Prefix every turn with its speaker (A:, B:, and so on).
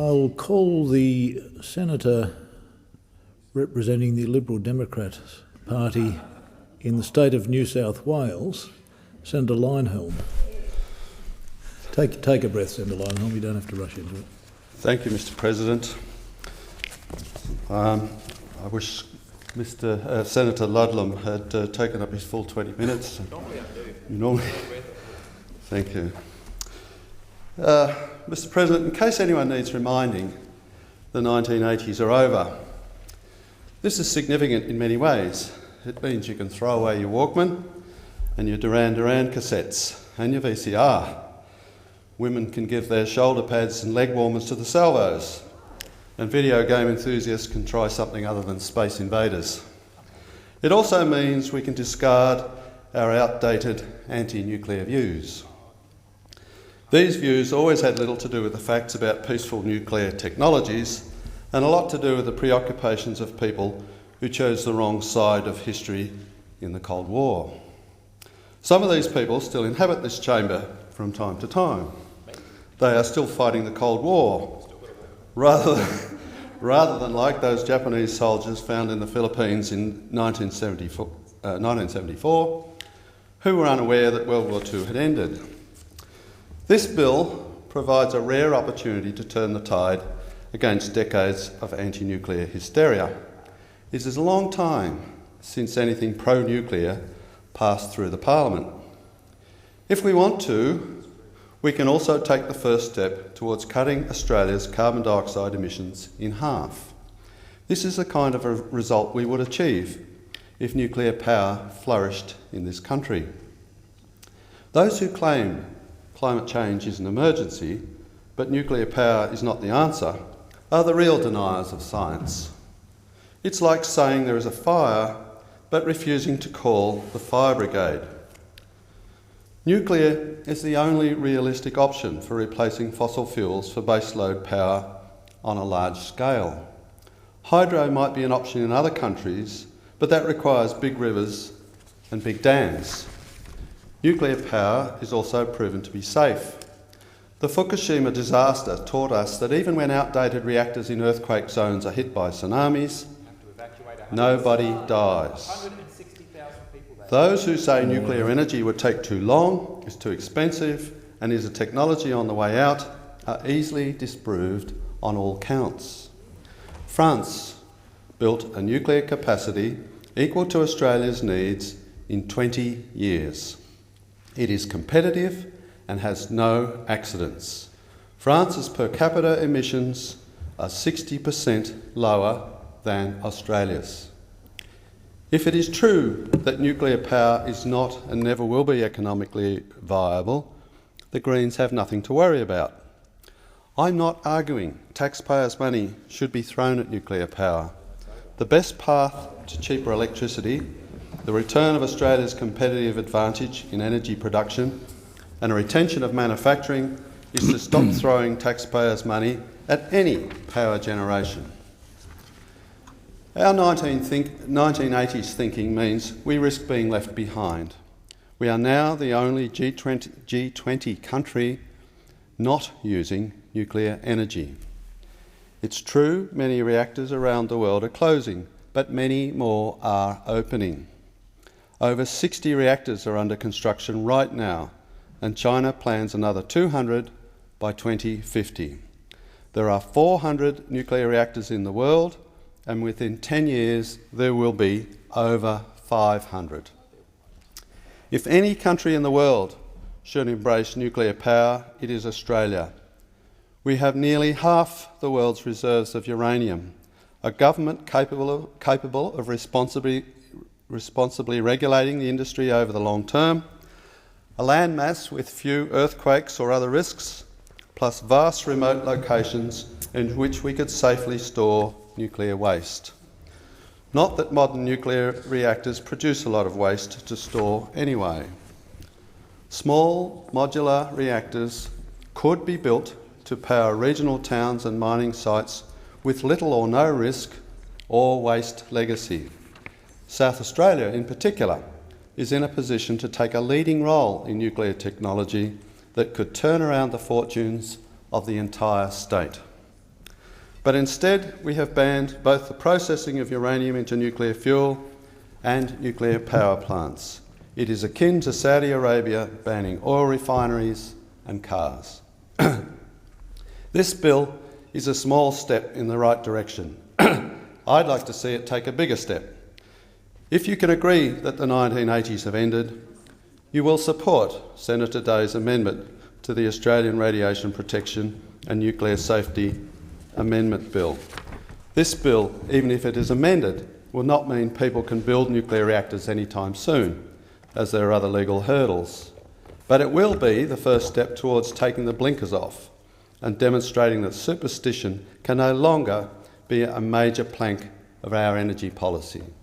A: I'll call the Senator representing the Liberal Democrat Party in the state of New South Wales, Senator Leyonhjelm. Take a breath, Senator Leyonhjelm. You don't have to rush into it.
B: Thank you, Mr. President. I wish Mr. Senator Ludlam had taken up his full 20 minutes. Normally. Thank you. Mr. President, in case anyone needs reminding, the 1980s are over. This is significant in many ways. It means you can throw away your Walkman and your Duran Duran cassettes and your VCR. Women can give their shoulder pads and leg warmers to the salvos, and video game enthusiasts can try something other than Space Invaders. It also means we can discard our outdated anti-nuclear views. These views always had little to do with the facts about peaceful nuclear technologies and a lot to do with the preoccupations of people who chose the wrong side of history in the Cold War. Some of these people still inhabit this chamber from time to time. They are still fighting the Cold War, rather than like those Japanese soldiers found in the Philippines in 1974, who were unaware that World War II had ended. This bill provides a rare opportunity to turn the tide against decades of anti-nuclear hysteria. It is a long time since anything pro-nuclear passed through the Parliament. If we want to, we can also take the first step towards cutting Australia's carbon dioxide emissions in half. This is the kind of a result we would achieve if nuclear power flourished in this country. Those who claim climate change is an emergency, but nuclear power is not the answer, are the real deniers of science. It's like saying there is a fire, but refusing to call the fire brigade. Nuclear is the only realistic option for replacing fossil fuels for baseload power on a large scale. Hydro might be an option in other countries, but that requires big rivers and big dams. Nuclear power is also proven to be safe. The Fukushima disaster taught us that even when outdated reactors in earthquake zones are hit by tsunamis, nobody dies. Those who say nuclear energy would take too long, is too expensive, and is a technology on the way out are easily disproved on all counts. France built a nuclear capacity equal to Australia's needs in 20 years. It is competitive and has no accidents. France's per capita emissions are 60% lower than Australia's. If it is true that nuclear power is not and never will be economically viable, the Greens have nothing to worry about. I'm not arguing taxpayers' money should be thrown at nuclear power. The best path to cheaper electricity, the return of Australia's competitive advantage in energy production, and a retention of manufacturing is to stop throwing taxpayers' money at any power generation. Our 1980s thinking means we risk being left behind. We are now the only G20 country not using nuclear energy. It's true many reactors around the world are closing, but many more are opening. Over 60 reactors are under construction right now, and China plans another 200 by 2050. There are 400 nuclear reactors in the world, and within 10 years there will be over 500. If any country in the world should embrace nuclear power, it is Australia. We have nearly half the world's reserves of uranium, a government capable of responsibly regulating the industry over the long term, a landmass with few earthquakes or other risks, plus vast remote locations in which we could safely store nuclear waste. Not that modern nuclear reactors produce a lot of waste to store anyway. Small modular reactors could be built to power regional towns and mining sites with little or no risk or waste legacy. South Australia in particular is in a position to take a leading role in nuclear technology that could turn around the fortunes of the entire state. But instead, we have banned both the processing of uranium into nuclear fuel and nuclear power plants. It is akin to Saudi Arabia banning oil refineries and cars. This bill is a small step in the right direction. I'd like to see it take a bigger step. If you can agree that the 1980s have ended, you will support Senator Day's amendment to the Australian Radiation Protection and Nuclear Safety Amendment Bill. This bill, even if it is amended, will not mean people can build nuclear reactors anytime soon, as there are other legal hurdles. But it will be the first step towards taking the blinkers off and demonstrating that superstition can no longer be a major plank of our energy policy.